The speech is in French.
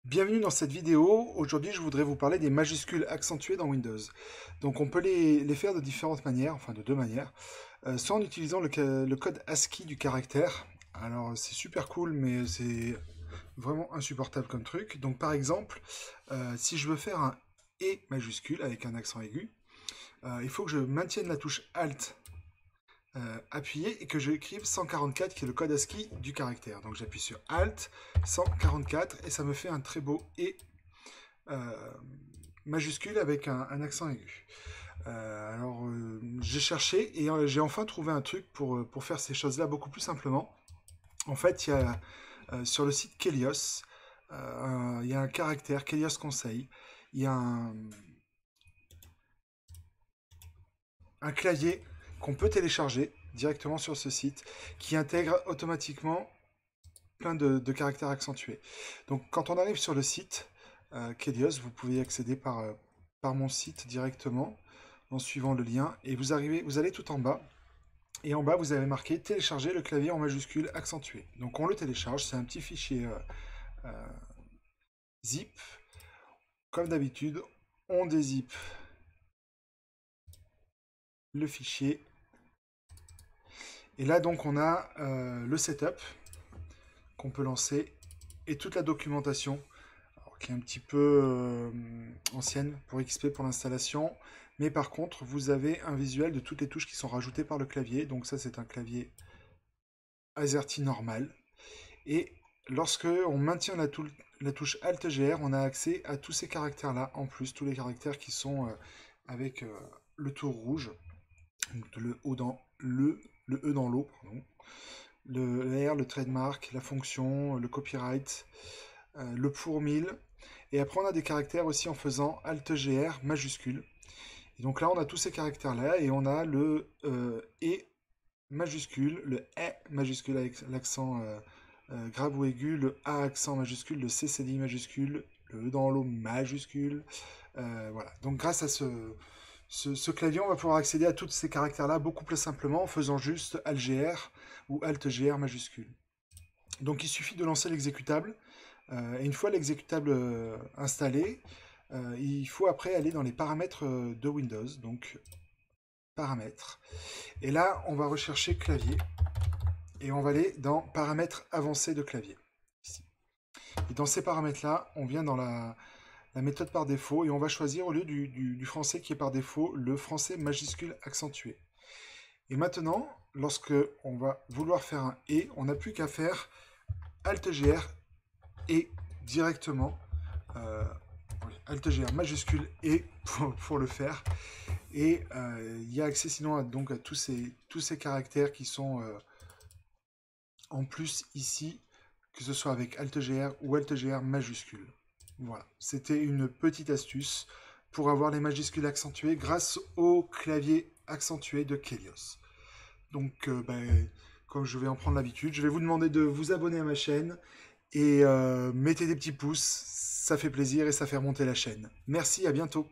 Bienvenue dans cette vidéo. Aujourd'hui, je voudrais vous parler des majuscules accentuées dans Windows. Donc, on peut les faire de différentes manières, enfin de deux manières. Soit en utilisant le code ASCII du caractère. Alors, c'est super cool, mais c'est vraiment insupportable comme truc. Donc, par exemple, si je veux faire un E majuscule avec un accent aigu, il faut que je maintienne la touche Alt appuyée et que j'écrive 144 qui est le code ASCII du caractère. Donc j'appuie sur Alt 144 et ça me fait un très beau E majuscule avec un accent aigu. J'ai cherché et j'ai enfin trouvé un truc pour faire ces choses-là beaucoup plus simplement. En fait, il y a sur le site Kelios, il y a un caractère, Kelios Conseil, il y a un clavier qu'on peut télécharger directement sur ce site qui intègre automatiquement plein de caractères accentués. Donc quand on arrive sur le site Kelios, vous pouvez y accéder par mon site directement en suivant le lien et vous allez tout en bas et en bas vous avez marqué télécharger le clavier en majuscule accentué. Donc on le télécharge, c'est un petit fichier zip. Comme d'habitude, on dézip le fichier et là donc on a le setup qu'on peut lancer et toute la documentation qui est un petit peu ancienne pour XP pour l'installation. Mais par contre, vous avez un visuel de toutes les touches qui sont rajoutées par le clavier. Donc ça, c'est un clavier AZERTY normal. Et lorsque on maintient la touche Alt-GR, on a accès à tous ces caractères-là, en plus, tous les caractères qui sont avec le tour rouge, donc le E dans l'eau, pardon, le R, le trademark, la fonction, le copyright, le pour 1000. Et après, on a des caractères aussi en faisant Alt-GR majuscule. Et donc là, on a tous ces caractères-là et on a le E majuscule, le E majuscule avec l'accent grave ou aigu, le A accent majuscule, le CCDI majuscule, le E dans l'eau majuscule. Voilà. Donc grâce à ce clavier, on va pouvoir accéder à tous ces caractères-là beaucoup plus simplement en faisant juste Alt-GR ou Alt-GR majuscule. Donc il suffit de lancer l'exécutable. Et une fois l'exécutable installé, il faut après aller dans les paramètres de Windows, donc paramètres. Et là, on va rechercher clavier et on va aller dans paramètres avancés de clavier. Ici. Et dans ces paramètres-là, on vient dans la méthode par défaut et on va choisir au lieu du français qui est par défaut le français majuscule accentué. Et maintenant, lorsque on va vouloir faire un E, on n'a plus qu'à faire Alt-GR et directement Alt-GR majuscule et pour le faire. Et il y a accès sinon donc à tous ces caractères qui sont en plus ici, que ce soit avec Alt-GR ou Alt-GR majuscule. Voilà, c'était une petite astuce pour avoir les majuscules accentuées grâce au clavier accentué de Kelios. Donc, comme je vais en prendre l'habitude, je vais vous demander de vous abonner à ma chaîne et mettez des petits pouces, ça fait plaisir et ça fait remonter la chaîne. Merci, à bientôt.